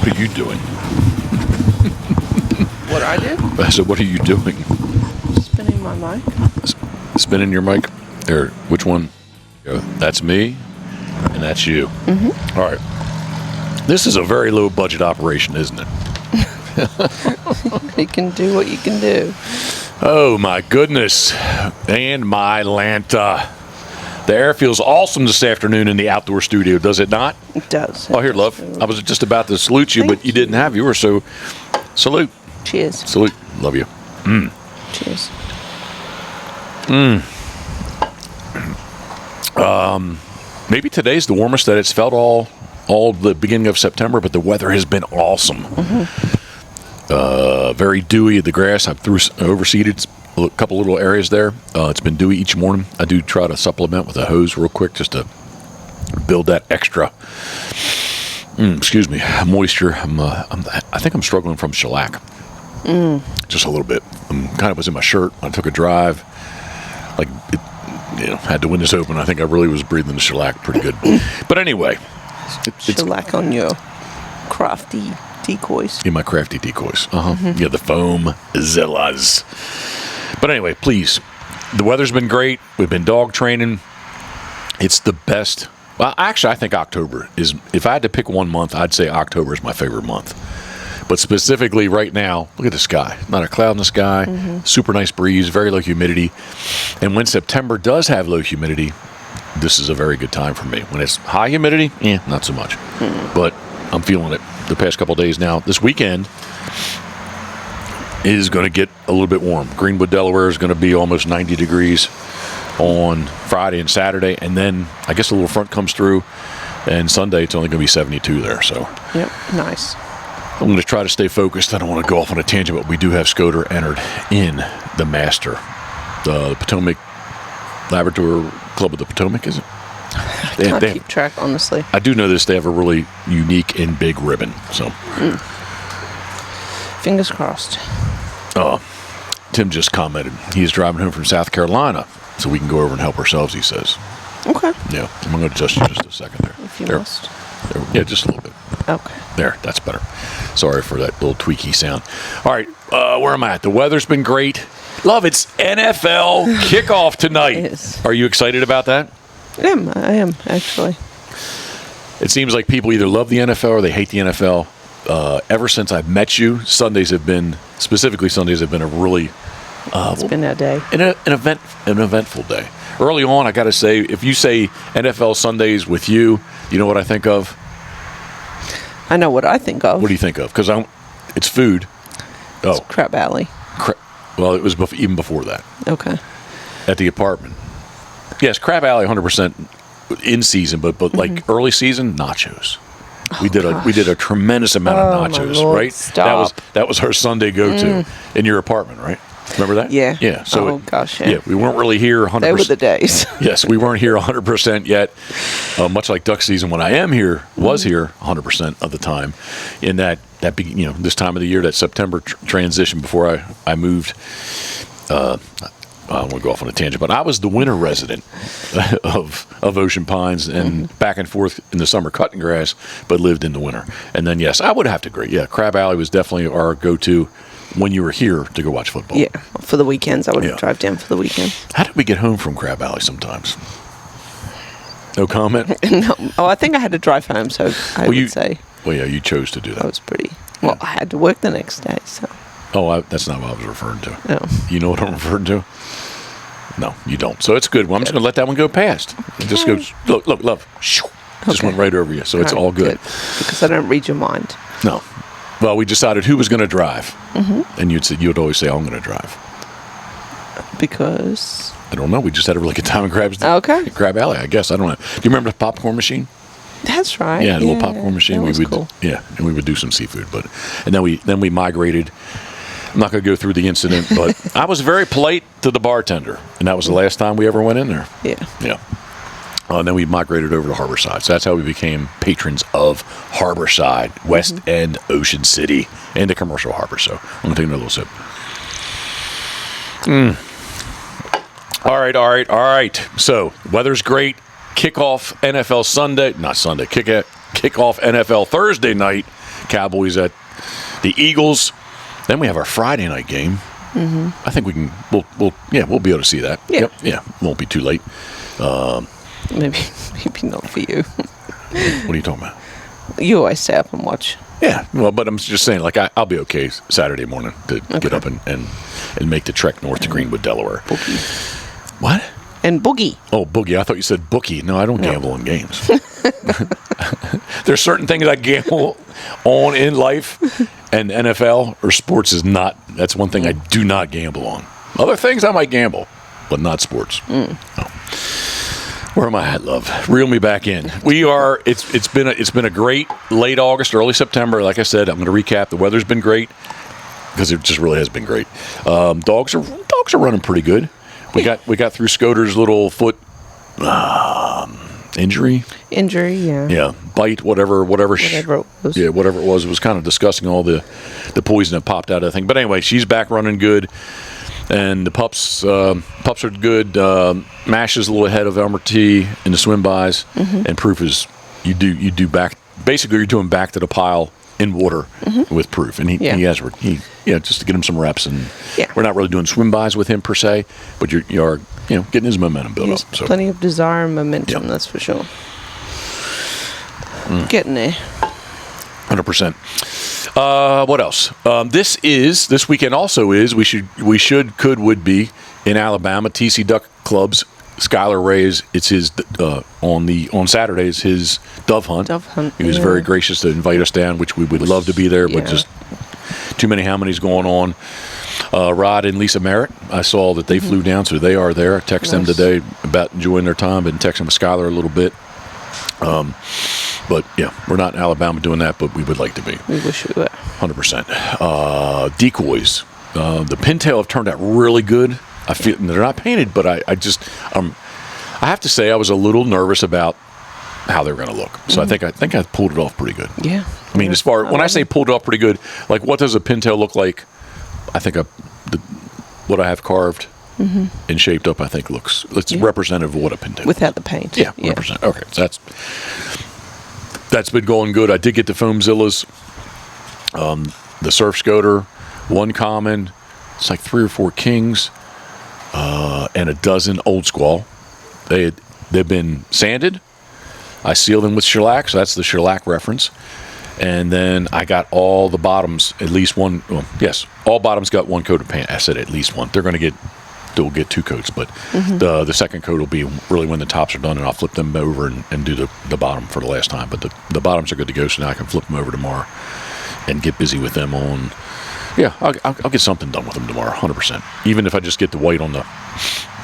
What are you doing? What I do? I said, what are you doing? Spinning my mic. Spinning your mic? Or which one? That's me, and that's you. Mm-hmm. All right. This is a very low budget operation, isn't it? You can do what you can do. Oh, my goodness. And my Lanta. The air feels awesome this afternoon in the outdoor studio, does it not? It does. Oh, here, love. I was just about to salute you, but you didn't have yours, so salute. Cheers. Salute. Love you. Mm. Cheers. Maybe today's the warmest that it's felt all the beginning of September, but the weather has been awesome. Mm-hmm. Very dewy. The grass, I've overseeded a couple little areas there. It's been dewy each morning. I do try to supplement with a hose real quick just to build that extra moisture. I think I'm struggling from shellac. Just a little bit. Kind of was in my shirt. I took a drive. Had the windows open. I think I really was breathing the shellac pretty good. But anyway. Shellac on your crafty decoys. In my crafty decoys. Mm-hmm. Yeah, the foam zillas. But anyway, please. The weather's been great. We've been dog training. It's the best. Well, actually, I think October is, if I had to pick one month, I'd say October is my favorite month. But specifically right now, look at the sky. Not a cloud in the sky. Mm-hmm. Super nice breeze, very low humidity. And when September does have low humidity, this is a very good time for me. When it's high humidity, not so much. Mm-hmm. But I'm feeling it the past couple of days now. This weekend is going to get a little bit warm. Greenwood, Delaware is going to be almost 90 degrees on Friday and Saturday. And then I guess a little front comes through. And Sunday, it's only going to be 72 there. So, yep, nice. I'm going to try to stay focused. I don't want to go off on a tangent, but we do have Scoter entered in the Master. The Potomac Labrador Club of the Potomac, is it? I can't keep track, honestly. I do know this. They have a really unique and big ribbon. So, fingers crossed. Tim just commented. He's driving home from South Carolina, so we can go over and help ourselves, he says. Okay. Yeah. I'm going to adjust you just a second there. If you must. There. Yeah, just a little bit. Okay. There, that's better. Sorry for that little tweaky sound. All right, where am I at? The weather's been great. Love, it's NFL kickoff tonight. It is. Are you excited about that? I am, actually. It seems like people either love the NFL or they hate the NFL. Ever since I've met you, Sundays have been a really... it's been a day. An eventful day. Early on, I got to say, if you say NFL Sundays with you, you know what I think of? I know what I think of. What do you think of? Because it's food. It's Crab Alley. Well, it was even before that. Okay. At the apartment. Yes, Crab Alley 100% in season, but like early season, nachos. We did a tremendous amount of nachos, my Lord, right? Stop. That was our Sunday go-to in your apartment, right? Remember that? Yeah. Yeah. So yeah. We weren't really here 100%. They were the days. Yes, we weren't here 100% yet. Much like duck season, when I am here, was here 100% of the time. In that this time of the year, that September transition before I moved. I don't want to go off on a tangent, but I was the winter resident of Ocean Pines and back and forth in the summer cutting grass, but lived in the winter. And then, yes, I would have to agree. Yeah, Crab Alley was definitely our go-to when you were here to go watch football. Yeah, for the weekends. I would drive down for the weekend. How did we get home from Crab Alley sometimes? No comment? No. Oh, I think I had to drive home, so I would say. Well, yeah, you chose to do that. That was pretty. Well, I had to work the next day, so. Oh, that's not what I was referring to. No. You know what I'm referring to? No, you don't. So it's good. Well, I'm just going to let that one go past. It just goes, look, love. Just went right over you. So it's all good. Because I don't read your mind. No. Well, we decided who was going to drive. And you would always say, I'm going to drive. Because? I don't know. We just had a really good time in Crab Alley, I guess. I don't know. Do you remember the popcorn machine? That's right. Yeah, a little popcorn machine. That was cool. Yeah, and we would do some seafood. And then we migrated. I'm not going to go through the incident, but I was very polite to the bartender. And that was the last time we ever went in there. Yeah. Yeah. And then we migrated over to Harborside. So that's how we became patrons of Harborside, West End, Ocean City, and the commercial harbor. So I'm going to take another little sip. All right. So weather's great. Kickoff NFL Sunday. Not Sunday. Kickoff NFL Thursday night Cowboys at the Eagles. Then we have our Friday night game. Mm-hmm. I think we'll be able to see that. Yeah. Yep. Yeah. Won't be too late. Maybe not for you. What are you talking about? You always stay up and watch. Yeah, well, but I'm just saying, like, I'll be okay Saturday morning to get up and make the trek north to Greenwood, Delaware. Boogie. What? And Boogie. Oh, Boogie. I thought you said bookie. No, I don't gamble in games. There's certain things I gamble on in life, and NFL or sports is not. That's one thing I do not gamble on. Other things I might gamble, but not sports. No. Where am I at, love? Reel me back in. We are. It's been a great late August, early September. Like I said, I'm going to recap. The weather's been great because it just really has been great. Dogs are running pretty good. We got through Scoter's little foot injury. Injury, yeah. Yeah, bite, whatever. Whatever it was. Yeah, whatever it was. It was kind of disgusting, all the poison that popped out of the thing. But anyway, she's back running good. And the pups are good. Mash is a little ahead of Elmer T in the swim bys, and Proof is you do back. Basically, you're doing back to the pile in water with Proof, and he has just to get him some reps. And we're not really doing swim bys with him per se, but you are getting his momentum built up. So plenty of desire and momentum, that's for sure. Getting there. 100%. What else? This weekend also is would be in Alabama. TC Duck Club's Skylar Ray's. It's his on Saturdays his dove hunt. He was very gracious to invite us down, which we would love to be there, but just too many hominies going on. Rod and Lisa Merritt, I saw that they flew down, so they are there. I texted them today about enjoying their time, and texting with Skylar a little bit. But yeah, we're not in Alabama doing that, but we would like to be. We wish we were. 100%. Decoys. The pintail have turned out really good. I feel they're not painted, but I have to say I was a little nervous about how they were going to look. So I think I pulled it off pretty good. Yeah. I mean, when I say pulled it off pretty good, like what does a pintail look like? I think what I have carved and shaped up, I think it's representative of what a pintail without the paint. Yeah, 100%. Okay, so that's been going good. I did get the Foamzillas, the Surf Scoter, one common, it's like 3 or 4 kings, and a dozen old squall. They've been sanded. I sealed them with shellac, so that's the shellac reference. And then I got all the bottoms, at least one. Well, yes, all bottoms got one coat of paint. I said at least one. They'll get 2 coats, but the second coat will be really when the tops are done, and I'll flip them over and do the bottom for the last time. But the bottoms are good to go, so now I can flip them over tomorrow and get busy with them on. Yeah, I'll get something done with them tomorrow, 100%. Even if I just get the white on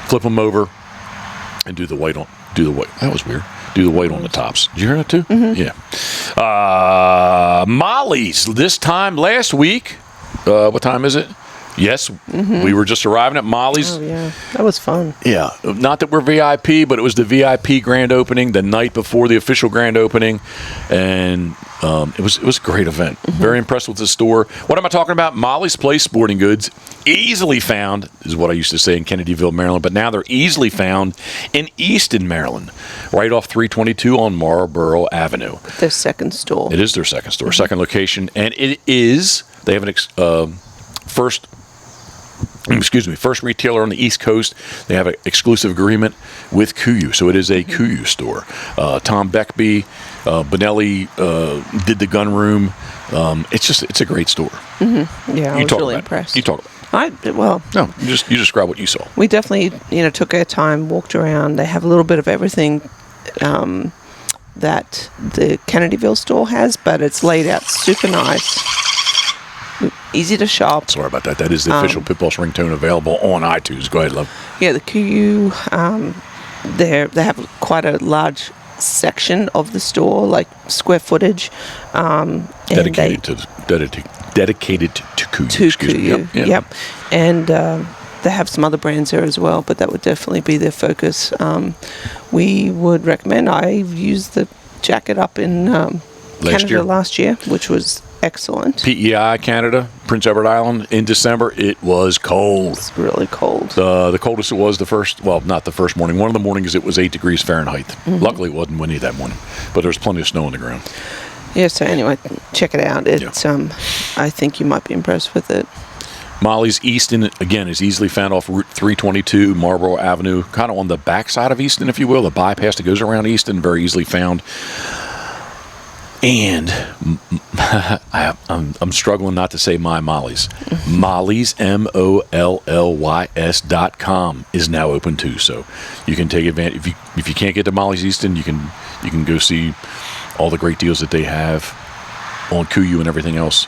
flip them over and do the white. That was weird. Do the white on the tops. Did you hear that too? Yeah. Molly's this time last week. What time is it? Yes, we were just arriving at Molly's. Oh, yeah. That was fun. Yeah. Not that we're VIP, but it was the VIP grand opening the night before the official grand opening. And it was a great event. Very impressed with the store. What am I talking about? Molly's Place Sporting Goods. Easily found, is what I used to say in Kennedyville, Maryland. But now they're easily found in Easton, Maryland. Right off 322 on Marlborough Avenue. Their second store. It is their second store, second location. And they have an first retailer on the East Coast. They have an exclusive agreement with COOT, so it is a COOT store. Tom Beckby, Benelli did the gun room. It's a great store. Yeah, I was really impressed. You talk about it. No, you describe what you saw. We definitely, took our time, walked around. They have a little bit of everything that the Kennedyville store has, but it's laid out super nice. Easy to shop. Sorry about that. That is the official Pitboss ringtone available on iTunes. Go ahead, love. Yeah, the COOT, they have quite a large section of the store, like square footage. Dedicated to COOT. To COOT, yep. And they have some other brands there as well, but that would definitely be their focus. We would recommend. I used the jacket up in Canada last year, which was excellent. PEI Canada, Prince Edward Island in December. It was cold. It's really cold. The coldest it was not the first morning. One of the mornings it was 8 degrees Fahrenheit. Luckily it wasn't windy that morning, but there was plenty of snow on the ground. Yeah, so anyway, check it out. It's I think you might be impressed with it. Molly's Easton, again, is easily found off Route 322, Marlboro Avenue, kind of on the backside of Easton, if you will, the bypass that goes around Easton, very easily found. And I'm struggling not to say my Molly's. Molly's, MOLLYS.com is now open too, so you can take advantage. If you can't get to Molly's Easton, you can go see all the great deals that they have on COOT and everything else.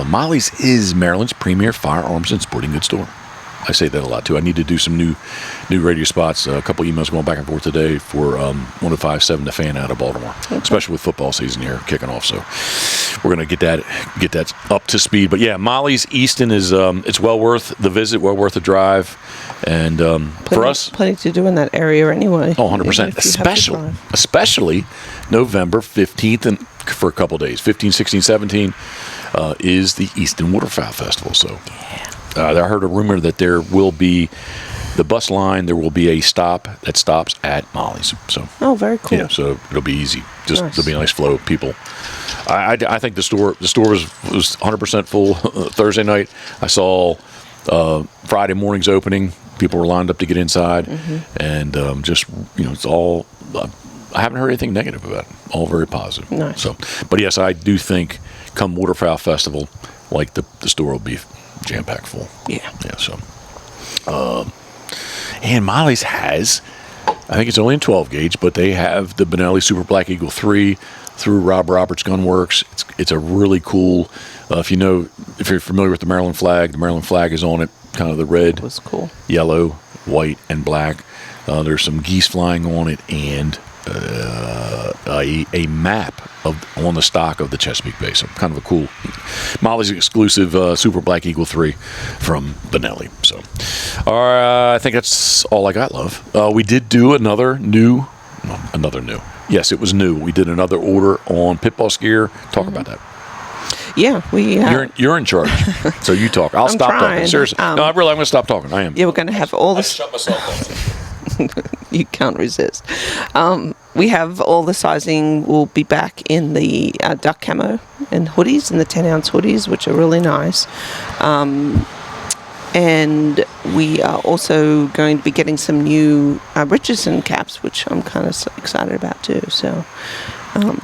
Molly's is Maryland's premier firearms and sporting goods store. I say that a lot too. I need to do some new radio spots. A couple emails going back and forth today for 105.7 The Fan out of Baltimore, especially with football season here kicking off. So we're gonna get that up to speed. But yeah, Molly's Easton is it's well worth the visit, well worth the drive, and for us, plenty to do in that area anyway. Oh, 100%. Especially November 15th and for a couple days, 15, 16, 17 is the Easton Waterfowl Festival. So. I heard a rumor that there will be the bus line. There will be a stop that stops at Molly's. So very cool. Yeah, so it'll be easy. Just nice. It'll be a nice flow of people. I think the store was 100% full Thursday night. I saw Friday morning's opening. People were lined up to get inside, and it's all. I haven't heard anything negative about it. All very positive. Nice. So, but yes, I do think come Waterfowl Festival, like the store will be jam-packed full. Yeah. So, and Molly's has, I think it's only in 12 gauge, but they have the Benelli Super Black Eagle 3 through Rob Roberts Gun Works. It's a really cool, if you're familiar with the Maryland flag is on it, kind of the red, was cool, yellow, white, and black. There's some geese flying on it, and a map on the stock of the Chesapeake Bay. So kind of a cool Molly's exclusive Super Black Eagle 3 from Benelli. So I think that's all I got, love. We did do another new. Yes, it was new. We did another order on Pitboss gear. Talk about that. Yeah, You're in charge, so you talk. I'll stop talking. Seriously, I'm going to stop talking. I am. Yeah, we're going to have all the. Shut myself off. You can't resist. We have all the sizing will be back in the duck camo and hoodies, and the 10-ounce hoodies, which are really nice. And we are also going to be getting some new Richardson caps, which I'm kind of excited about too. So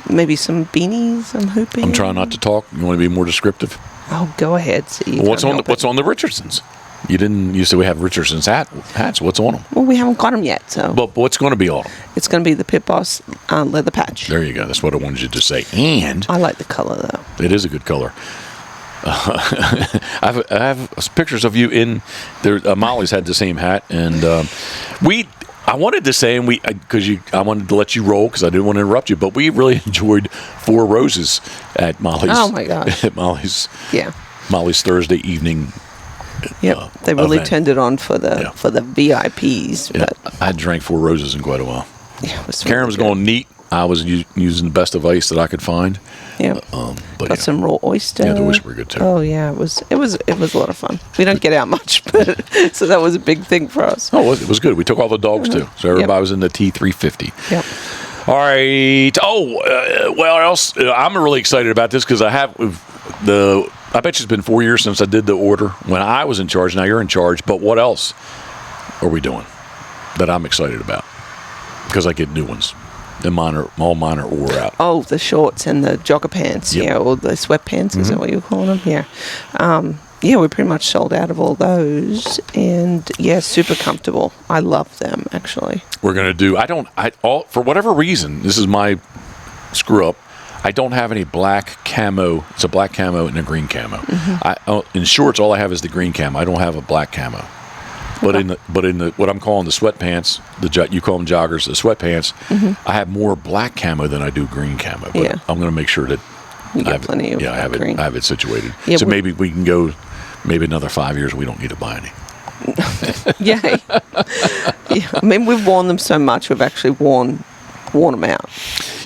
maybe some beanies, I'm hoping. I'm trying not to talk. You want to be more descriptive? Oh, go ahead. See, what's on the Richardsons? You said we have Richardson's hats. What's on them? Well, we haven't got them yet. So, but what's going to be on them? It's going to be the Pitboss leather patch. There you go. That's what I wanted you to say. And I like the color though. It is a good color. I have pictures of you in there. Molly's had the same hat, and I wanted to say, and I wanted to let you roll because I didn't want to interrupt you, but we really enjoyed Four Roses at Molly's. Oh my gosh! At Molly's. Yeah. Molly's Thursday evening. Yep, they really event. turned it on for the VIPs. Yeah, but I drank Four Roses in quite a while. Yeah, it was Karen was going neat. I was using the best of ice that I could find. Yeah, got some raw oyster. Yeah, the oyster were good too. Oh yeah, it was a lot of fun. We don't get out much, but so that was a big thing for us. Oh, it was good. We took all the dogs too, so everybody was in the T350. Yep. All right. Well, else I'm really excited about this because I bet you it's been 4 years since I did the order when I was in charge. Now you're in charge. But what else are we doing that I'm excited about? Because I get new ones. All mine are wore out. Oh, the shorts and the jogger pants. Yep. Yeah, or the sweatpants. Is that what you call them? Yeah. Yeah, we pretty much sold out of all those. And yeah, super comfortable. I love them, actually. We're going to do, for whatever reason, this is my screw up. I don't have any black camo. It's a black camo and a green camo. In shorts, all I have is the green camo. I don't have a black camo. But in the what I'm calling the sweatpants, you call them joggers, the sweatpants, I have more black camo than I do green camo. But I'm going to make sure that you get plenty of green. I have it situated. Yeah, so maybe we can go. Maybe another 5 years, we don't need to buy any. Yeah. I mean, we've worn them so much. We've actually worn them out.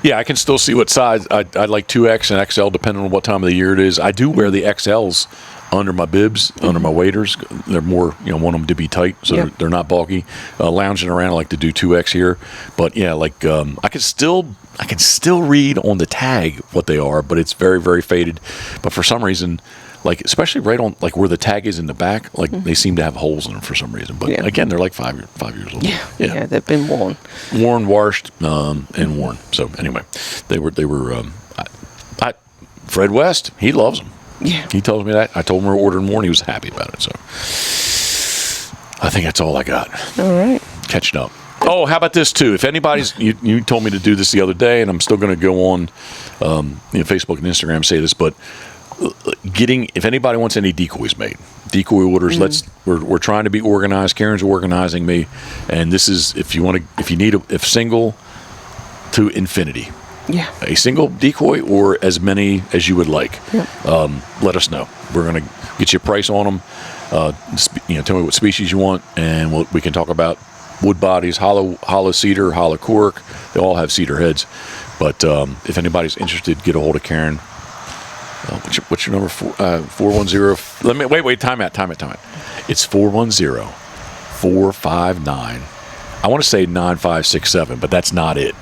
Yeah, I can still see what size. I like 2X and XL depending on what time of the year it is. I do wear the XLs under my bibs, under my waders. They're more, want them to be tight so they're not bulky. Lounging around, I like to do 2X here. But yeah, I could still I can still read on the tag what they are, but it's very, very faded. But for some reason, like especially right on like where the tag is in the back, like they seem to have holes in them for some reason. But again, they're like 5 years old. Yeah, they've been worn, washed, and worn. So anyway, they were. Fred West, he loves them. Yeah, he tells me that. I told him we were ordering more, and he was happy about it. So I think that's all I got. All right, catching up. Oh, how about this too? If anybody's, you told me to do this the other day, and I'm still going to go on, Facebook and Instagram and say this, but if anybody wants any decoys made, decoy orders, we're trying to be organized. Karen's organizing me, and this is if you need a single to infinity. Yeah. A single decoy or as many as you would like. Yep. Let us know. We're going to get you a price on them. Tell me what species you want, and we can talk about wood bodies, hollow cedar, hollow cork. They all have cedar heads. But if anybody's interested, get a hold of Karen. What's your number? 410. Let me wait. Time out. It's 410-459. I want to say 9567, but that's not it.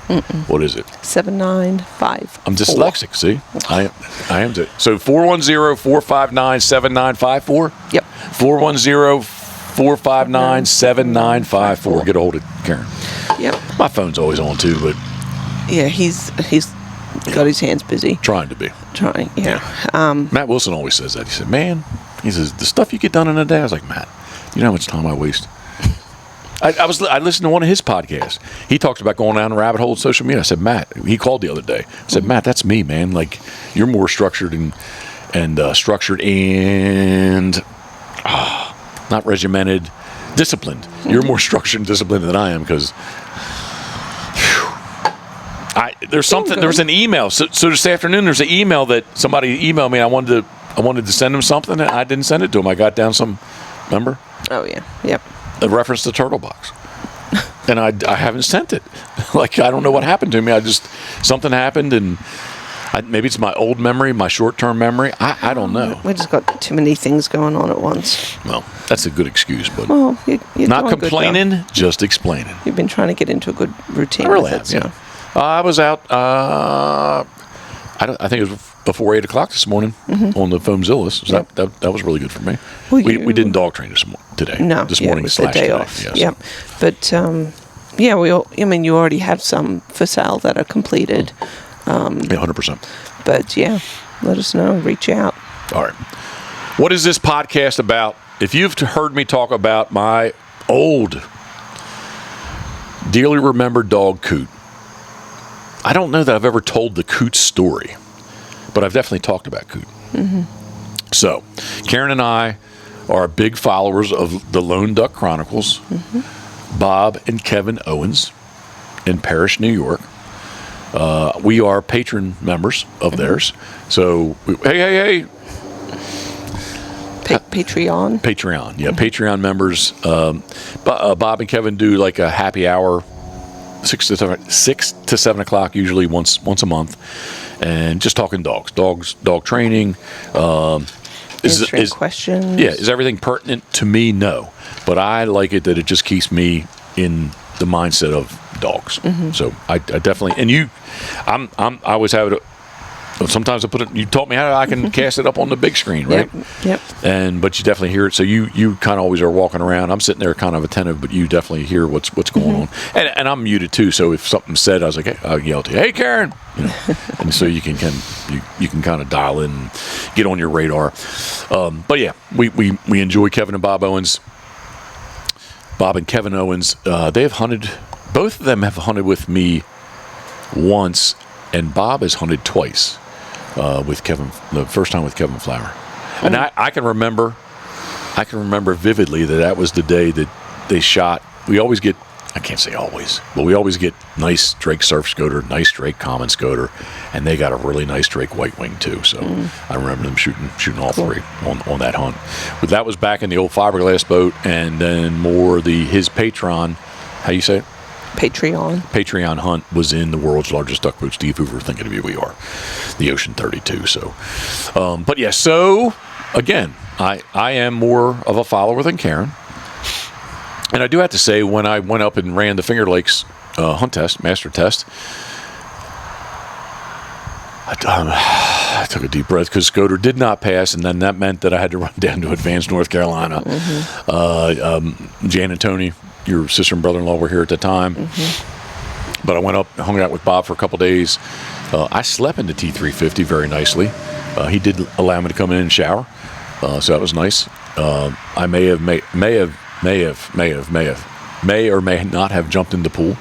What is it? 795. I'm dyslexic. See, I am. So 410-459-7954. Yep. 410-459-7954. Get a hold of Karen. Yep. My phone's always on too, but yeah, he's got his hands busy. Trying to be. Yeah. Matt Wilson always says that. He said, "Man," he says, "the stuff you get done in a day." I was like, "Matt, you know how much time I waste." I listened to one of his podcasts. He talked about going down a rabbit hole of social media. I said, Matt, he called the other day. I said, Matt, that's me, man. Like, you're more structured and not regimented, disciplined. You're more structured and disciplined than I am because there's an email. So this afternoon, there's an email that somebody emailed me. I wanted to send him something, and I didn't send it to him. I got down some, remember? Oh, yeah. Yep. A reference to Turtle Box. And I haven't sent it. Like, I don't know what happened to me. Something happened, and maybe it's my old memory, my short-term memory. I don't know. We just got too many things going on at once. Well, that's a good excuse, but you're not complaining, just explaining. You've been trying to get into a good routine. I really have, yeah. I was out, I think it was before 8 o'clock this morning on the Foamzillas. So that was really good for me. Well, we didn't dog train today. No, this morning it was the day today. off. Yes. Yep. But you already have some for sale that are completed. 100%. But let us know. Reach out. All right. What is this podcast about? If you've heard me talk about my old, dearly remembered dog COOT, I don't know that I've ever told the COOT story, but I've definitely talked about COOT. So, Karen and I are big followers of the Lone Duck Chronicles, Bob and Kevin Owens in Parrish, New York. We are patron members of theirs. So, hey. Patreon. Yeah, Patreon members. Bob and Kevin do like a happy hour, 6 to 7 o'clock, usually once a month, and just talking dogs, dog training. Answering questions. Yeah, is everything pertinent to me? No, but I like it that it just keeps me in the mindset of dogs. So I definitely, and I always have it. Sometimes I put it. You taught me how I can cast it up on the big screen, right? Yep. But you definitely hear it. So you kind of always are walking around. I'm sitting there kind of attentive, but you definitely hear what's going on. And I'm muted too. So if something's said, I was like, hey, I'll yell to you, "Hey, Karen!" And so you can kind of dial in, and get on your radar. But yeah, we enjoy Kevin and Bob Owens. Bob and Kevin Owens. They have hunted. Both of them have hunted with me once, and Bob has hunted twice. With Kevin, the first time with Kevin Flower, and I can remember vividly that was the day that they shot. We always get, I can't say always, but we always get nice Drake Surf Scoter, nice Drake Common Scoter, and they got a really nice Drake White Wing too. So I remember them shooting all three on that hunt. But that was back in the old fiberglass boat, and then more his Patreon. How you say it? Patreon hunt was in the world's largest duck boat. Steve Hoover, thinking of you, we are the Ocean 32. So, but yeah. So again, I am more of a follower than Karen, and I do have to say, when I went up and ran the Finger Lakes hunt test, master test, I took a deep breath because Scoter did not pass, and then that meant that I had to run down to Advanced North Carolina. Jan and Tony, your sister and brother-in-law, were here at the time. But I went up and hung out with Bob for a couple days. I slept in the T350 very nicely. He did allow me to come in and shower, so that was nice. I may or may not have jumped in the pool.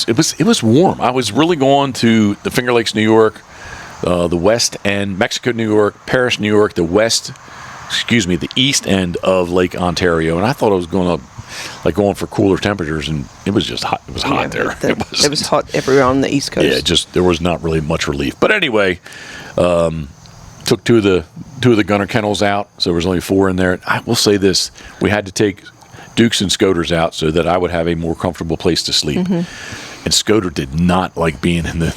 It was warm. I was really going to the Finger Lakes, New York, the West End, Mexico, New York, Paris, New York, the east end of Lake Ontario, and I thought I was going for cooler temperatures, and it was just hot. It was hot there. It was hot everywhere on the East Coast. Yeah, there was not really much relief. But anyway, took two of the gunner kennels out, so there was only 4 in there. I will say this: we had to take Dukes and Scoters out so that I would have a more comfortable place to sleep. And Scoter did not like being in the...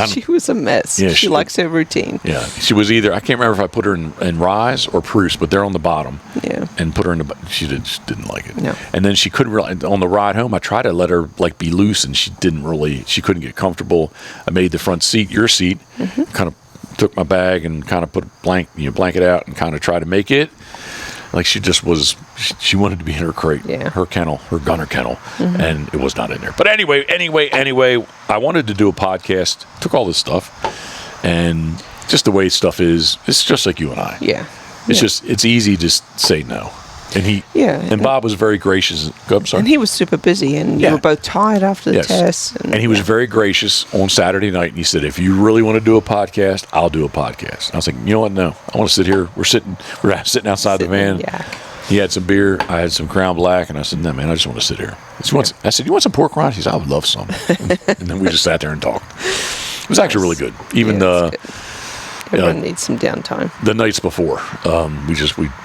She was a mess. Yeah, she likes her routine. Yeah, she was either... I can't remember if I put her in Rise or Proust, but they're on the bottom. Yeah. And put her in the... She just didn't like it. No. And then she couldn't really... On the ride home, I tried to let her be loose, and she didn't really... She couldn't get comfortable. I made the front seat your seat, kind of took my bag and kind of put a blanket out and kind of tried to make it. Like she just was, she wanted to be in her crate, her kennel, her gunner kennel, and it was not in there. But anyway, I wanted to do a podcast, took all this stuff, and just the way stuff is, it's just like you and I. Yeah. It's easy to say no. And and Bob was very gracious. I'm sorry. And he was super busy, and you were both tired after the test. And he was very gracious on Saturday night, and he said, if you really want to do a podcast, I'll do a podcast. And I was like, you know what? No, I want to sit here. We're sitting outside the van. He had some beer. I had some Crown Black, and I said, no, man, I just want to sit here. I said, you want some pork rinds? He said, I would love some. And then we just sat there and talked. It was actually really good. Even everyone needs some downtime. The nights before,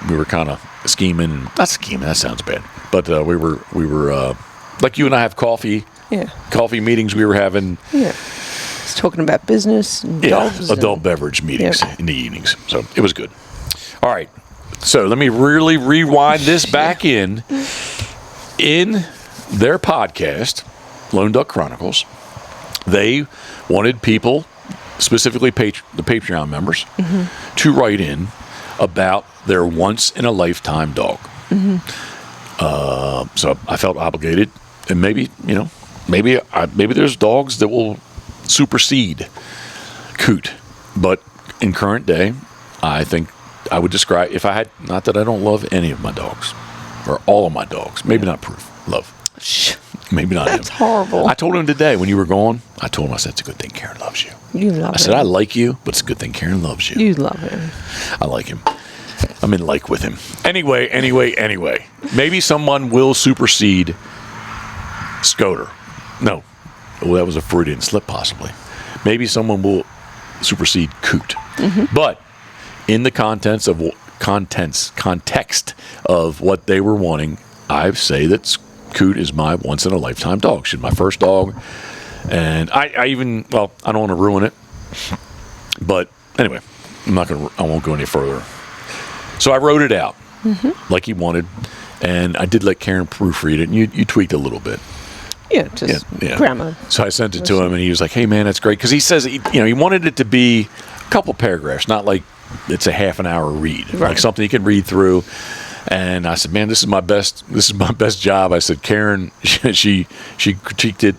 we were kind of scheming. Not scheming. That sounds bad. But we were like you and I have coffee. Yeah. Coffee meetings we were having. Yeah. Just talking about business and dogs. Adult beverage meetings in the evenings. So it was good. All right. So let me really rewind this back in their podcast, Lone Duck Chronicles. They wanted people, specifically the Patreon members, to write in about their once-in-a-lifetime dog. So I felt obligated, and maybe there's dogs that will supersede COOT, but in current day, I think I would describe, if I had, not that I don't love any of my dogs, or all of my dogs, maybe not Proof, love. Maybe not That's him. Horrible. I told him today when you were gone, I told him, I said, it's a good thing Karen loves you. You love him. I said, I like you, but it's a good thing Karen loves you. You love him. I like him. I'm in like with him. Anyway. Maybe someone will supersede Scoter. No. Well, that was a Freudian slip, possibly. Maybe someone will supersede COOT. But in the context of what they were wanting, I say that COOT is my once-in-a-lifetime dog. She's my first dog. And I don't want to ruin it. But anyway, I won't go any further. So I wrote it out like he wanted. And I did let Karen proofread it. And you tweaked a little bit. Yeah, just grammar. So I sent it to him, and he was like, hey, man, that's great. Because he says, he wanted it to be a couple paragraphs, not like it's a half an hour read. Right. Like something you can read through. And I said, man, this is my best job. I said, Karen, she critiqued it.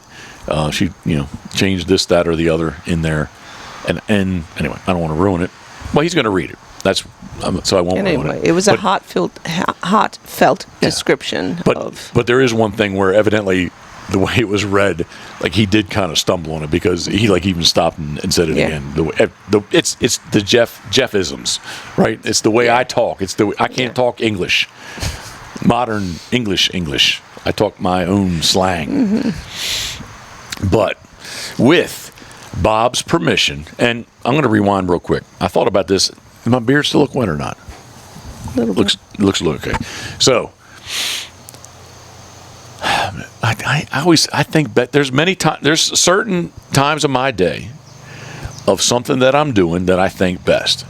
She changed this, that, or the other in there. And anyway, I don't want to ruin it. Well, he's going to read it. So I won't ruin it. It was a heartfelt description of. But there is one thing where evidently the way it was read, like he did kind of stumble on it because he even stopped and said it again. It's the Jeff-isms, right? It's the way I talk. I can't talk English, modern English. I talk my own slang. But with Bob's permission, and I'm going to rewind real quick. I thought about this. Does my beard still look wet or not? Looks okay. So I think there's certain times of my day of something that I'm doing that I think best.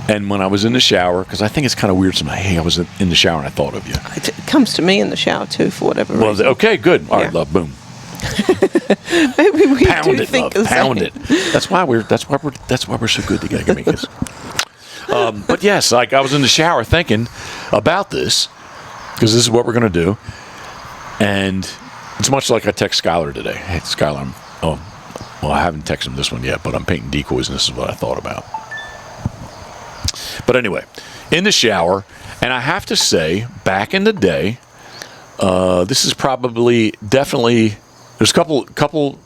And when I was in the shower, because I think it's kind of weird sometimes, hey, I was in the shower and I thought of you. It comes to me in the shower too, for whatever reason. Okay, good. All right, love, boom. Maybe we Pound do it, think love. the Pound same. it. That's why we're so good together, Amicus. But yes, like I was in the shower thinking about this because this is what we're going to do, and it's much like I text Skylar today. Hey, Skylar, I haven't texted him this one yet, but I'm painting decoys, and this is what I thought about. But anyway, in the shower, and I have to say, back in the day, this is definitely. There's a couple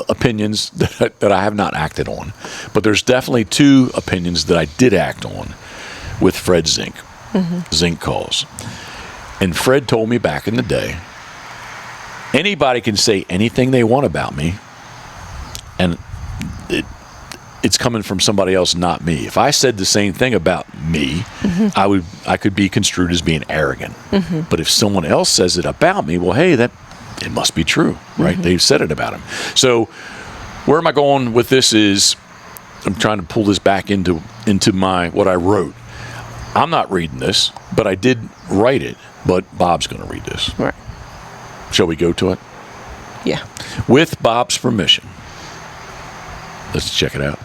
opinions that I have not acted on, but there's definitely two opinions that I did act on with Fred Zink, Zink calls. And Fred told me back in the day, anybody can say anything they want about me, and it's coming from somebody else, not me. If I said the same thing about me, I could be construed as being arrogant. But if someone else says it about me, well, hey, it must be true, right? They've said it about him. So where am I going with this is I'm trying to pull this back into what I wrote. I'm not reading this, but I did write it, but Bob's going to read this. Right. Shall we go to it? Yeah. With Bob's permission. Let's check it out.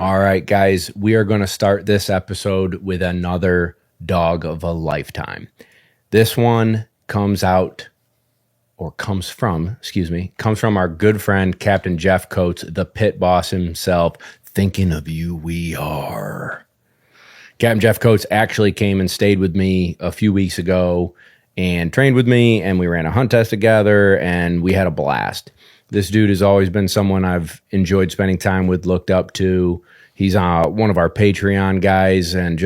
All right, guys, we are going to start this episode with another dog of a lifetime. This one comes from our good friend, Captain Jeff Coates, the pit boss himself. Thinking of you, we are. Captain Jeff Coates actually came and stayed with me a few weeks ago and trained with me, and we ran a hunt test together, and we had a blast. This dude has always been someone I've enjoyed spending time with, looked up to. He's one of our Patreon guys, and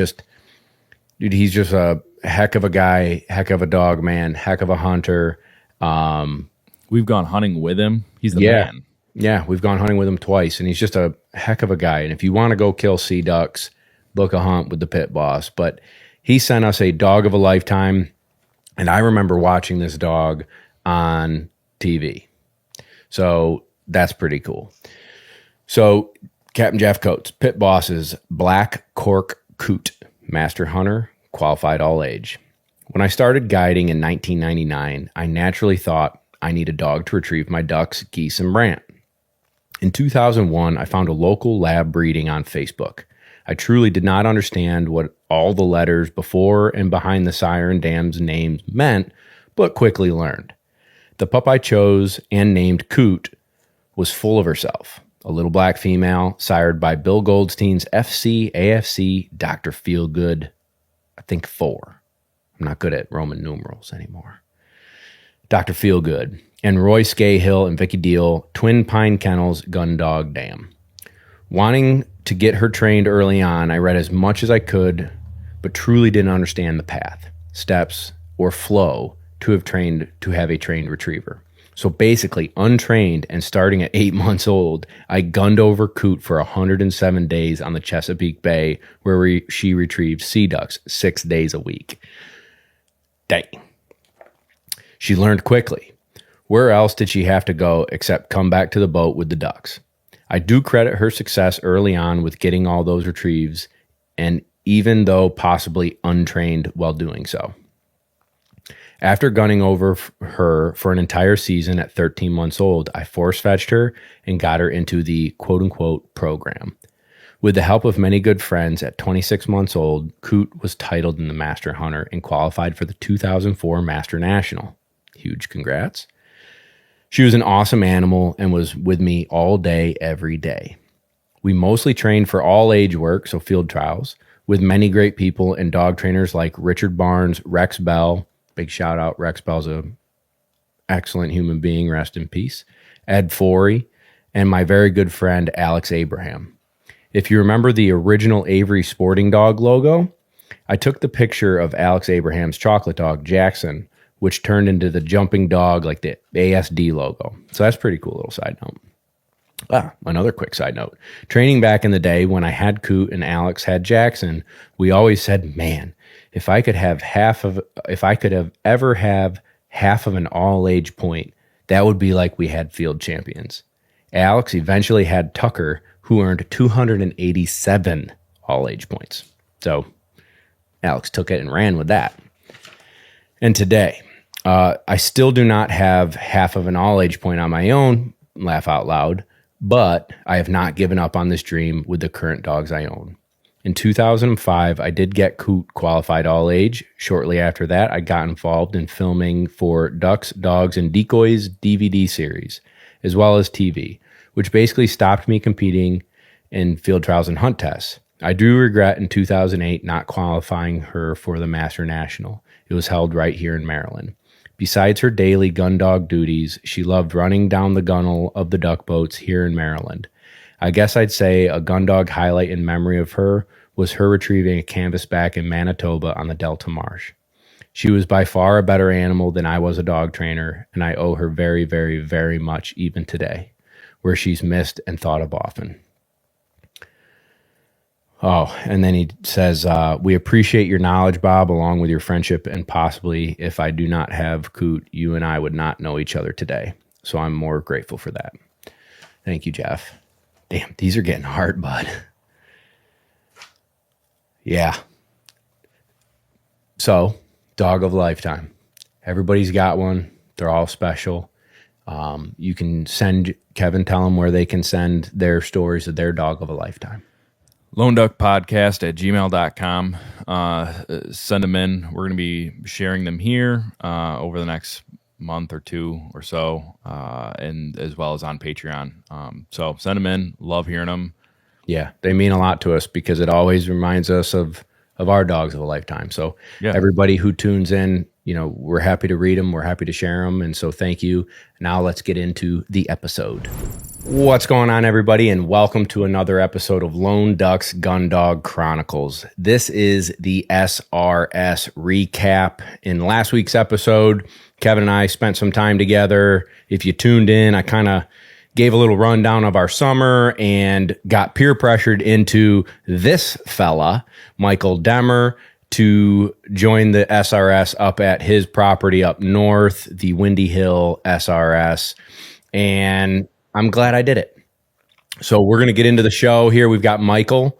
he's just a heck of a guy, heck of a dog, man, heck of a hunter. We've gone hunting with him. He's the man. Yeah, we've gone hunting with him twice, and he's just a heck of a guy. And if you want to go kill sea ducks, book a hunt with the pit boss. But he sent us a dog of a lifetime, and I remember watching this dog on TV. So that's pretty cool. So Captain Jeff Coates, pit boss's Black Cork COOT, master hunter, qualified all age. When I started guiding in 1999, I naturally thought I need a dog to retrieve my ducks, geese, and brant. In 2001, I found a local lab breeding on Facebook. I truly did not understand what all the letters before and behind the sire and dam's names meant, but quickly learned. The pup I chose and named COOT was full of herself. A little black female, sired by Bill Goldstein's FC AFC Dr. Feelgood, I think 4. I'm not good at Roman numerals anymore. Dr. Feelgood, and Roy Scahill and Vicky Deal, Twin Pine Kennels Gun Dog Dam. Wanting to get her trained early on, I read as much as I could, but truly didn't understand the path, steps, or flow to have a trained retriever. So basically, untrained and starting at 8 months old, I gunned over COOT for 107 days on the Chesapeake Bay, where she retrieved sea ducks 6 days a week. Dang. She learned quickly. Where else did she have to go except come back to the boat with the ducks? I do credit her success early on with getting all those retrieves, and even though possibly untrained while doing so. After gunning over her for an entire season at 13 months old, I force-fetched her and got her into the quote-unquote program. With the help of many good friends, at 26 months old, COOT was titled in the Master Hunter and qualified for the 2004 Master National. Huge congrats. She was an awesome animal and was with me all day, every day. We mostly trained for all age work, so field trials, with many great people and dog trainers like Richard Barnes, Rex Bell. Big shout out, Rex Bell's an excellent human being, rest in peace. Ed Forey, and my very good friend, Alex Abraham. If you remember the original Avery Sporting Dog logo, I took the picture of Alex Abraham's chocolate dog, Jackson, which turned into the jumping dog, like the ASD logo. So that's a pretty cool little side note. Another quick side note. Training back in the day when I had COOT and Alex had Jackson, we always said, man, if I could ever have half of an all-age point, that would be like we had field champions. Alex eventually had Tucker, who earned 287 all-age points. So Alex took it and ran with that. And today, I still do not have half of an all-age point on my own, laugh out loud, but I have not given up on this dream with the current dogs I own. In 2005, I did get COOT qualified all-age. Shortly after that, I got involved in filming for Ducks, Dogs, and Decoys DVD series, as well as TV, which basically stopped me competing in field trials and hunt tests. I do regret in 2008 not qualifying her for the Master National. It was held right here in Maryland. Besides her daily gun dog duties, she loved running down the gunnel of the duck boats here in Maryland. I guess I'd say a gun dog highlight in memory of her was her retrieving a canvasback in Manitoba on the Delta Marsh. She was by far a better animal than I was a dog trainer, and I owe her very, very, very much even today, where she's missed and thought of often. Oh, and then he says, we appreciate your knowledge, Bob, along with your friendship, and possibly if I do not have COOT, you and I would not know each other today. So I'm more grateful for that. Thank you, Jeff. Damn, these are getting hard, bud. Yeah. So, dog of a lifetime. Everybody's got one. They're all special. You can send Kevin, tell them where they can send their stories of their dog of a lifetime. LoneDuckPodcast@gmail.com. Send them in. We're going to be sharing them here over the next month or two or so, and as well as on Patreon. So send them in. Love hearing them. Yeah, they mean a lot to us because it always reminds us of our dogs of a lifetime. So everybody who tunes in, we're happy to read them. We're happy to share them. And so thank you. Now let's get into the episode. What's going on, everybody, and welcome to another episode of Lone Duck's Gun Dog Chronicles. This is the SRS recap. In last week's episode, Kevin and I spent some time together. If you tuned in, I kind of gave a little rundown of our summer and got peer pressured into this fella, Michael Demmer, to join the SRS up at his property up north, the Windy Hill SRS. And I'm glad I did it. So we're going to get into the show here. We've got Michael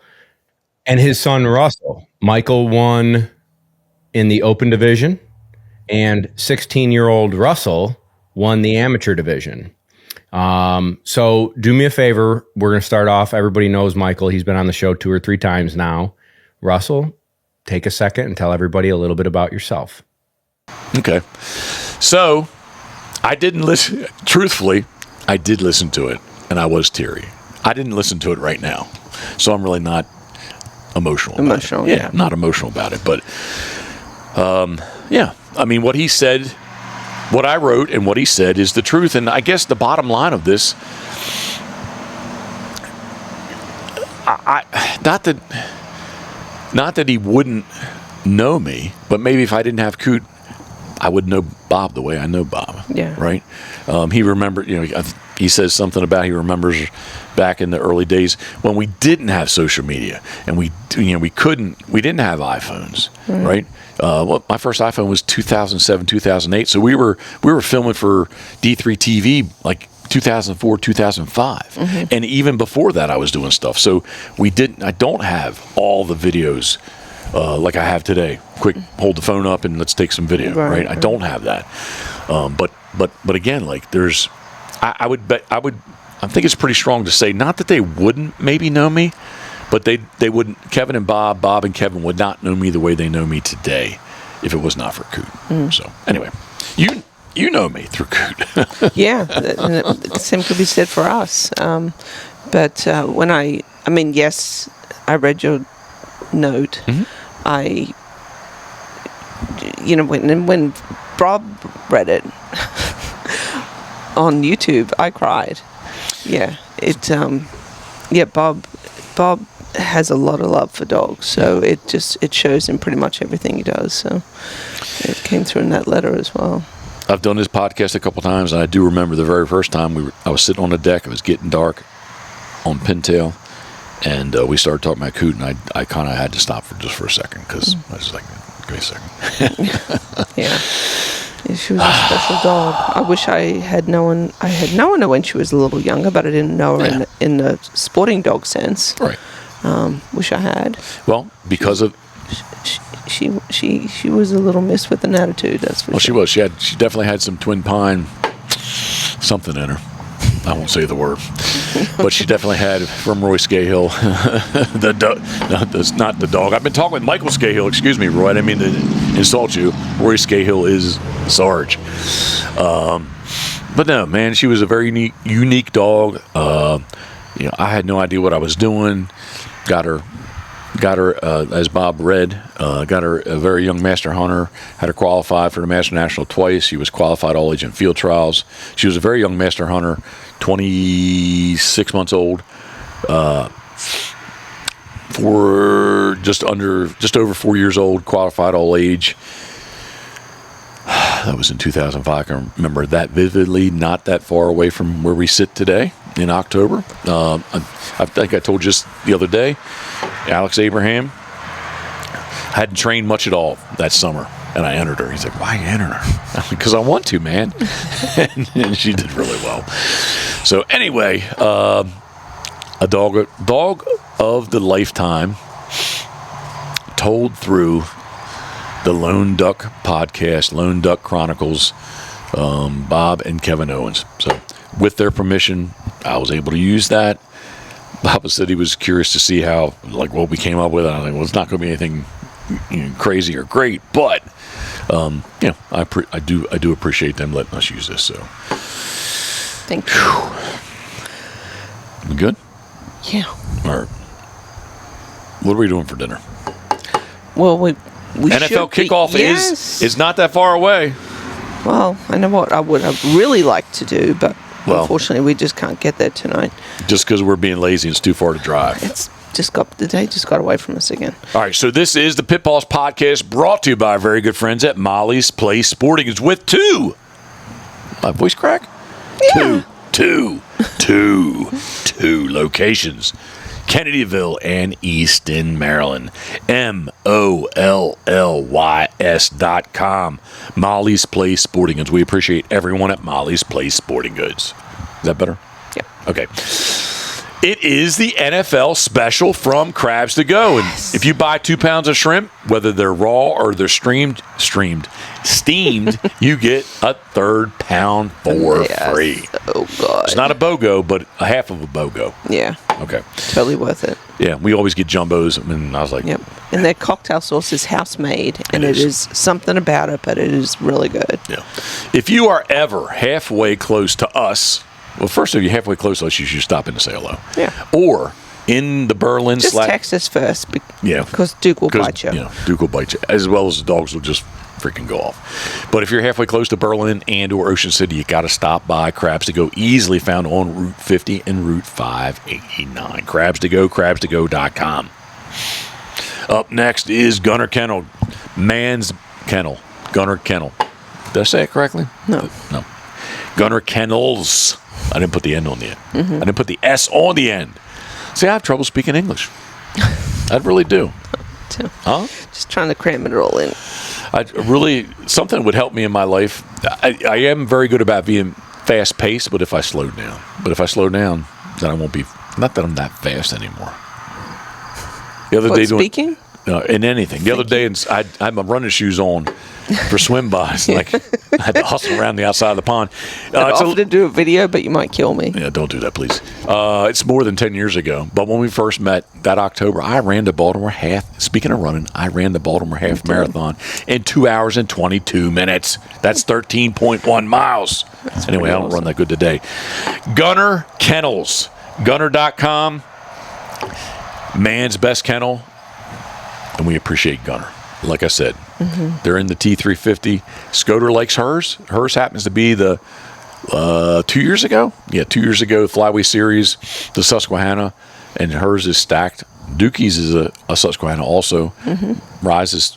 and his son, Russell. Michael won in the open division, and 16-year-old Russell won the amateur division. So do me a favor. We're going to start off. Everybody knows Michael. He's been on the show 2 or 3 times now. Russell, take a second and tell everybody a little bit about yourself. Okay. So I didn't listen, truthfully, I did listen to it, and I was teary. I didn't listen to it right now, so I'm really not emotional about it. Yeah. Not emotional about it, but yeah. I mean, what he said, what I wrote and what he said is the truth, and I guess the bottom line of this, not that he wouldn't know me, but maybe if I didn't have COOT, I would know Bob the way I know Bob. Yeah. Right? He remembered, he says something about he remembers back in the early days when we didn't have social media and we didn't have iPhones, right? Well, my first iPhone was 2007, 2008. So we were filming for D3 TV like 2004, 2005. Mm-hmm. And even before that I was doing stuff. So I don't have all the videos like I have today. Quick, hold the phone up and let's take some video, right? I don't have that. But again, like I think it's pretty strong to say, not that they wouldn't maybe know me, but they wouldn't, Kevin and Bob and Kevin would not know me the way they know me today if it was not for COOT. So anyway, you know me through COOT. Yeah, the same could be said for us. But yes, I read your note. Mm-hmm. When Bob read it on YouTube, I cried. Yeah, Bob has a lot of love for dogs, so it shows in pretty much everything he does. So it came through in that letter as well. I've done this podcast a couple times, and I do remember the very first time I was sitting on the deck. It was getting dark on Pintail, and we started talking about COOT, and I kind of had to stop for a second because I was like, "Wait a second." Yeah. Yeah, she was a special dog. I wish I had known. I had known her when she was a little younger, but I didn't know her in the sporting dog sense. Right. Wish I had. Well, because of She was a little miss with an attitude. That's for well, sure. she was. She definitely had some Twin Pine something in her. I won't say the word, but she definitely had from Roy Scahill. That's not the dog. I've been talking with Michael Scahill. Excuse me, Roy. I didn't mean to insult you. Roy Scahill is Sarge. But no, man, she was a very unique dog. I had no idea what I was doing. Got her, as Bob read, got her a very young master hunter, had her qualified for the Master National twice. She was qualified all agent field trials. She was a very young master hunter, 26 months old, for just over 4 years old, qualified all age. That was in 2005. I can remember that vividly, not that far away from where we sit today in October. I think I told you just the other day, Alex Abraham hadn't trained much at all that summer, and I entered her. He's like, why you enter her? Because I want to, man. and she did really well. So anyway, a dog of the lifetime, told through the Lone Duck podcast, Lone Duck Chronicles, Bob and Kevin Owens. So with their permission, I was able to use that. Bob said he was curious to see what we came up with. And I was like, well, it's not going to be anything crazy or great, but I do appreciate them letting us use this. So Thank you. We good? Yeah. All right. What are we doing for dinner? Well, we NFL kickoff is not that far away. Well, I know what I would have really liked to do, but unfortunately we just can't get there tonight. Just because we're being lazy, it's too far to drive. The day just got away from us again. All right, so this is the Pitboss podcast, brought to you by our very good friends at Molly's Place Sporting Goods with two. My voice crack? Yeah. Two locations. Kennedyville and Easton, Maryland. MOLLYS.com. Molly's Place Sporting Goods. We appreciate everyone at Molly's Place Sporting Goods. Is that better? Yeah. Okay. It is the NFL special from Crabs to Go. And if you buy 2 pounds of shrimp, whether they're raw or they're steamed, you get a third pound for free. Oh, God. It's not a BOGO, but a half of a BOGO. Yeah. Okay. Totally worth it. Yeah, we always get jumbos, and I was like... Yep. And their cocktail sauce is house-made, and it is something about it, but it is really good. Yeah. If you are ever halfway close to us... Well, first, if you're halfway close to us, you should stop in to say hello. Yeah. Or in the Berlin... Just text us first. Because Duke will bite you. Yeah, Duke will bite you. As well as the dogs will just freaking go off. But if you're halfway close to Berlin and or Ocean City, you got to stop by Crabs to Go, easily found on Route 50 and Route 589. Crabs to Go, crabstogo.com. Up next is Gunner Kennel. Man's Kennel. Gunner Kennel. Did I say it correctly? No. Gunner Kennels. I didn't put the N on the end. Mm-hmm. I didn't put the S on the end. See, I have trouble speaking English. I really do. Huh? Just trying to cram it all in. Something would help me in my life. I am very good about being fast paced, but if I slow down. Then I won't be. Not that I'm that fast anymore. The other day speaking? In anything. The other day, I had my running shoes on for swim bys. Like I had to hustle around the outside of the pond. I'd offered to do a video, but you might kill me. Yeah, don't do that, please. It's more than 10 years ago. But when we first met that October, I ran the Baltimore half. Speaking of running, I ran the Baltimore half marathon in 2 hours and 22 minutes. That's 13.1 miles. Anyway, I don't run that good today. Gunner Kennels. Gunner.com. Man's best kennel. And we appreciate Gunner. Like I said, they're in the T350. Scoter likes hers. Hers happens to be the 2 years ago. Yeah, 2 years ago, Flyway Series, the Susquehanna, and hers is stacked. Dookie's is a Susquehanna also. Rise.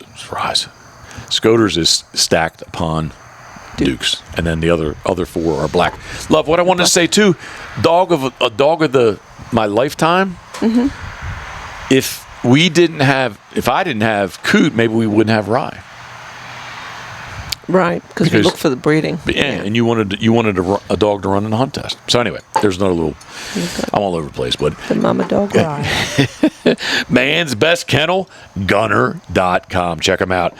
Scoter's is stacked upon Duke's, and then the other four are black. Love, what I wanted to say too, dog of my lifetime. If I didn't have COOT, maybe we wouldn't have Rye. Right, because we look for the breeding. And you wanted a dog to run in a hunt test. So anyway, there's another little. I'm all over the place, but the mama dog ride. Man's Best Kennel, Gunner.com. Check them out.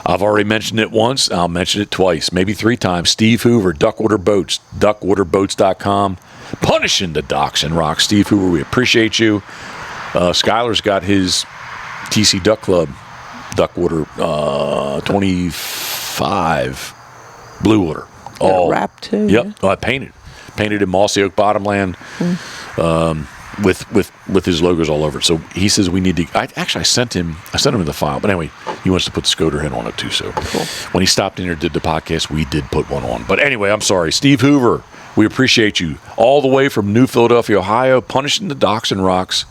I've already mentioned it once. I'll mention it twice, maybe 3 times. Steve Hoover, Duckwater Boats, duckwaterboats.com. Punishing the docks and rocks. Steve Hoover, we appreciate you. Skylar's got his TC Duck Club, Duckwater 25 Blue Water. All wrapped too. Yep. Yeah. Oh, I painted in mossy oak bottomland with his logos all over it. So he says we need to. I sent him the file, but anyway, he wants to put the Scoter head on it too. So cool. When he stopped in here and did the podcast, we did put one on. But anyway, I'm sorry, Steve Hoover. We appreciate you all the way from New Philadelphia, Ohio, punishing the docks and rocks.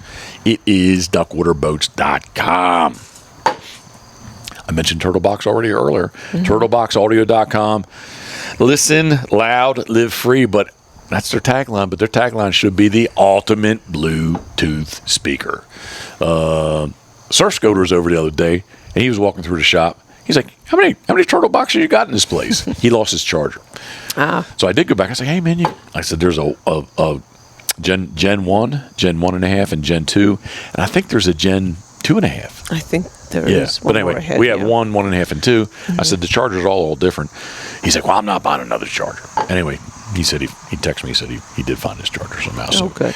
It is duckwaterboats.com. I mentioned Turtlebox already earlier. Turtleboxaudio.com. Listen loud, live free, but that's their tagline. But their tagline should be the ultimate Bluetooth speaker. Surf Scoter's over the other day, and he was walking through the shop. He's like, how many Turtleboxes you got in this place? He lost his charger. So I did go back. I said, hey, man, I said, there's a Gen 1, Gen 1.5, and Gen 2. And I think there's a Gen 2.5. I think there is one. But anyway, ahead, we have 1, 1.5, and 2. I said, the chargers are all different. He's like, well, I'm not buying another charger. Anyway, he said he texted me. He said he did find his charger somehow. So good.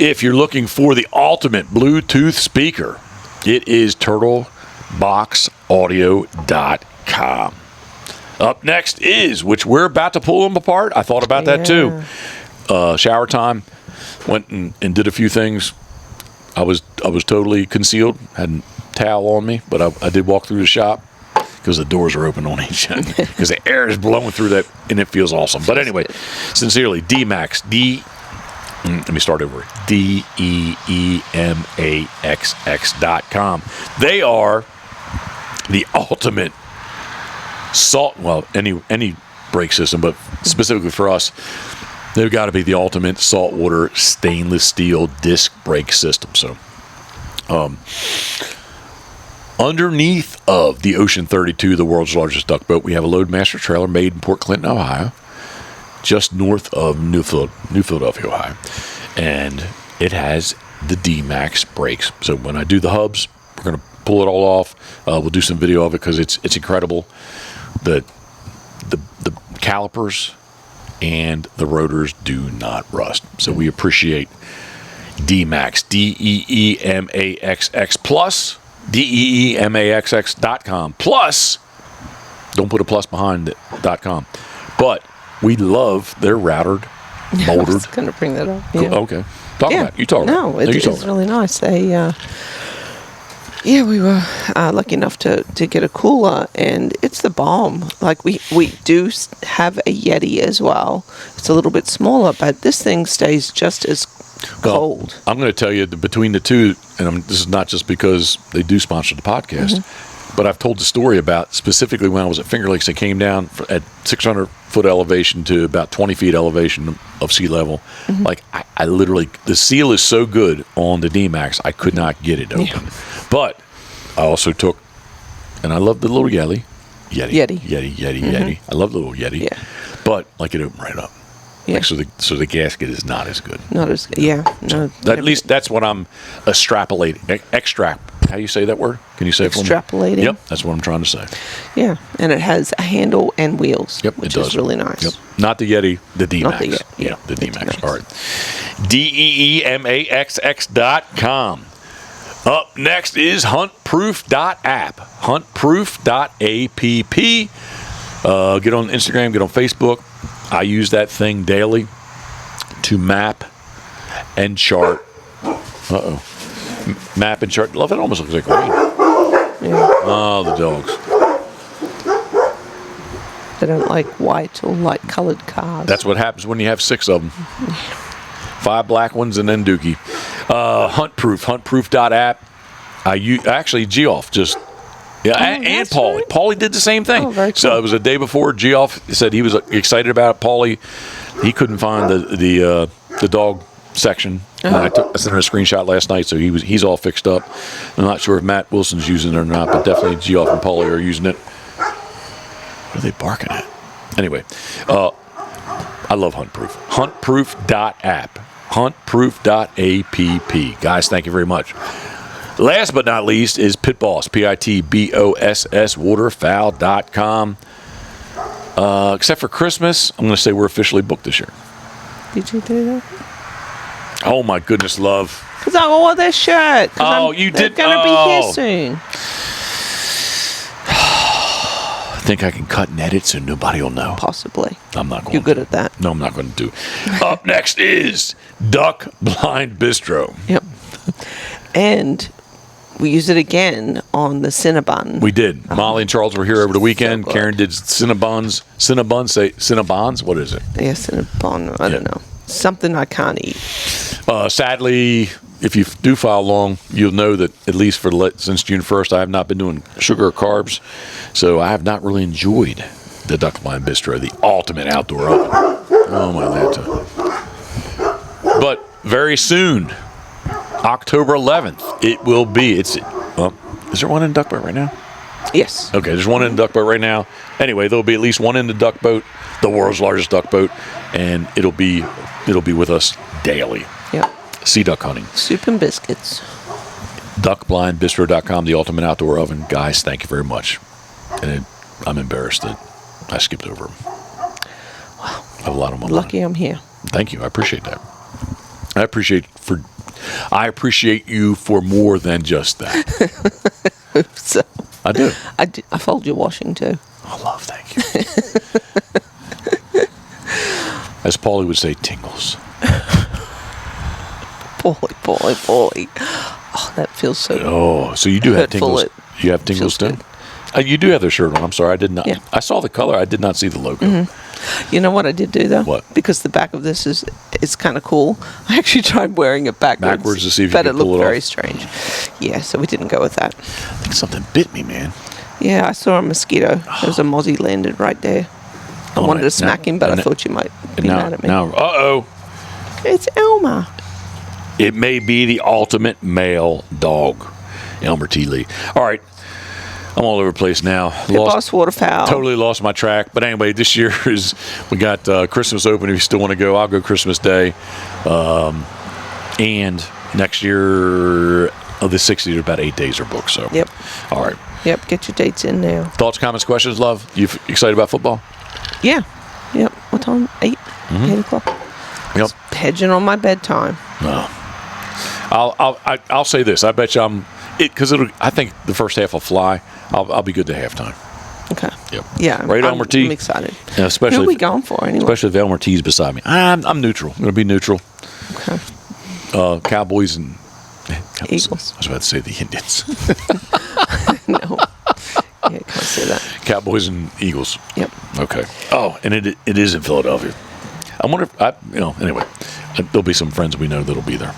If you're looking for the ultimate Bluetooth speaker, it is turtleboxaudio.com. Up next is, which we're about to pull them apart. I thought about that too. Shower time. Went and did a few things. I was totally concealed. Had a towel on me, but I did walk through the shop because the doors are open on each end because the air is blowing through that, and it feels awesome. But anyway, sincerely, D-Max, let me start over. DEEMAXX.com. They are the ultimate salt. Well, any brake system, but specifically for us, they've got to be the ultimate saltwater stainless steel disc brake system. So, underneath of the Ocean 32, the world's largest duck boat, we have a Loadmaster trailer made in Port Clinton, Ohio, just north of New Philadelphia, Ohio, and it has the D-Max brakes. So when I do the hubs, we're going to pull it all off. We'll do some video of it because it's incredible. The calipers and the rotors do not rust. So we appreciate D-Max, DEEMAXX plus, DEEMAXX.com plus. Don't put a plus behind it, .com. But we love their routed, motored. I was going to bring that up. Yeah. Okay. Talk about it. You talk about it. No, it's really nice. They, we were lucky enough to get a cooler, and it's the bomb. Like, we do have a Yeti as well. It's a little bit smaller, but this thing stays just as cold. I'm going to tell you, between the two, and this is not just because they do sponsor the podcast, but I've told the story about specifically when I was at Finger Lakes. I came down at 600-foot elevation to about 20 feet elevation of sea level. Like, I literally, the seal is so good on the D-Max, I could not get it open. Yeah. But I also took, and I love the little Yeti. I love the little Yeti. Yeah. But like it opened right up. Yeah. Like, so the gasket is not as good. Not as good. Yeah. No. At least that's what I'm extrapolating. How do you say that word? Can you say it for me? Extrapolating. Yep, that's what I'm trying to say. Yeah, and it has a handle and wheels. Yep, which it does. Is really nice. Yep. Not the Yeti, the D-Max. Not the Yeti. Yeah, the D-Max. All right. DEEMAXX.com. Up next is huntproof.app. Huntproof.app. Get on Instagram, get on Facebook. I use that thing daily to map and chart. Map and chart. Love it. Almost looks like rain. Yeah. Oh, the dogs. They don't like white or light colored cars. That's what happens when you have 6 of them. 5 black ones and then Dookie. Huntproof.app. Actually, Geoff just. Yeah, and Paulie. Right. Paulie did the same thing. Oh, very cool. So it was a day before. Geoff said he was excited about it. Paulie, he couldn't find the dog section. I sent him a screenshot last night, so he's all fixed up. I'm not sure if Matt Wilson's using it or not, but definitely Geoff and Paulie are using it. What are they barking at? Anyway, I love Huntproof. Huntproof.app. Huntproof.app. Guys, thank you very much. Last but not least is Pitboss. Pitboss. Waterfowl.com. Except for Christmas, I'm going to say we're officially booked this year. Did you do that? Oh, my goodness, love. Because I wore their shirt. You they're did? going to be here soon. I think I can cut and edit so nobody will know. Possibly. I'm not going You're good at that. No, I'm not going to do it. Up next is Duck Blind Bistro. Yep. And we used it again on the Cinnabon. We did. Molly and Charles were here over the weekend. So Karen did Cinnabons. Cinnabons? Cinnabons? What is it? Yeah, Cinnabon. I don't know. Something I can't eat. Sadly, if you do follow along, you'll know that at least since June 1st, I have not been doing sugar or carbs. So I have not really enjoyed the Duck Blind Bistro, the ultimate outdoor oven. Oh, my laptop. But very soon, October 11th, it will be. Is there one in Duck Boat right now? Yes. Okay, there's one in the Duck Boat right now. Anyway, there'll be at least one in the Duck Boat, the world's largest duck boat, and it'll be with us daily. Yep. Sea duck hunting. Soup and biscuits. DuckBlindBistro.com, the ultimate outdoor oven. Guys, thank you very much. And I'm embarrassed that I skipped over them. Wow. I have a lot of them. Lucky I'm here. Thank you. I appreciate that. I appreciate you for more than just that. So I do. I fold your washing too. Oh, love, thank you. As Paulie would say, tingles. Paulie. Oh, that feels so good. Oh, so you do have Hurtful. tingles. You have tingles too? Feels You do have their shirt on. I'm sorry, I did not. Yeah. I saw the color. I did not see the logo. Mm-hmm. You know what I did do though? What? Because the back of this is kind of cool. I actually tried wearing it backwards. To see if you but could it pull looked it very off. strange. Yeah, so we didn't go with that. I think something bit me, man. Yeah, I saw a mosquito. There was a mozzie landed right there. I wanted to smack him, but I thought you might be mad at me. Now, It's Elmer. it may be the ultimate male dog, Elmer T. Lee. All right, I'm all over the place now. Pitboss Waterfowl. Totally lost my track. But anyway, this year we got Christmas open. If you still want to go, I'll go Christmas Day. And next year, the 60, there's about 8 days are booked. So, Yep. All right. Yep, get your dates in now. Thoughts, comments, questions, love? You excited about football? Yeah. Yep. What time? 8? 8 o'clock. Yep. Hedging on my bedtime. No. I'll say this. I bet you because I think the first half will fly. I'll be good to halftime. Okay. Yep. Yeah. Right, Elmer T? I'm excited. Yeah, especially Who are we going for anyway? Especially if Elmer T's beside me. I'm neutral. I'm going to be neutral. Okay. Cowboys and Eagles. I was about to say the Indians. No. Yeah, can't say that. Cowboys and Eagles. Yep. Okay. Oh, and it is in Philadelphia. I wonder if anyway, there'll be some friends we know that'll be there.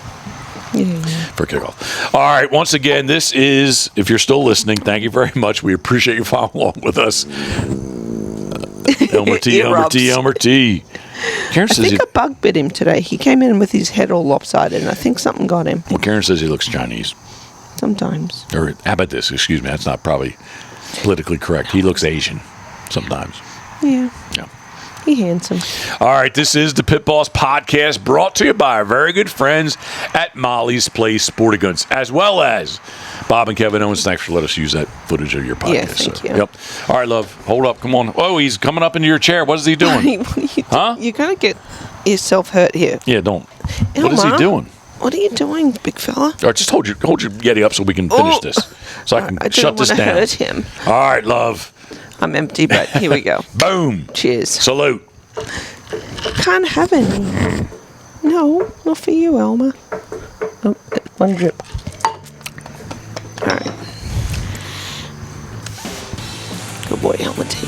Yeah. For kickoff. All right. Once again, this is, if you're still listening, thank you very much. We appreciate you following along with us. Elmer T. Karen I says think a bug bit him today. He came in with his head all lopsided, and I think something got him. Well, Karen says he looks Chinese. Sometimes. Or how about this? Excuse me. That's not probably politically correct. He looks Asian sometimes. Yeah. Yeah. He handsome. All right, this is the Pit Boss Podcast, brought to you by our very good friends at Molly's Place Sporting Goods, as well as Bob and Kevin Owens. Thanks for letting us use that footage of your podcast. Yeah, thank you. Yep. All right, love. Hold up. Come on. Oh, he's coming up into your chair. What is he doing? Huh? You're going to get yourself hurt here. Yeah, don't. What is he Elmer, doing? What are you doing, big fella? All right, just hold your Yeti up so we can finish this. So I can I shut this didn't down. want to hurt him. All right, love. I'm empty, but here we go. Boom. Cheers. Salute. Can't have any. No, not for you, Elmer. Oh, one drip. All right. Good boy, Elmer T.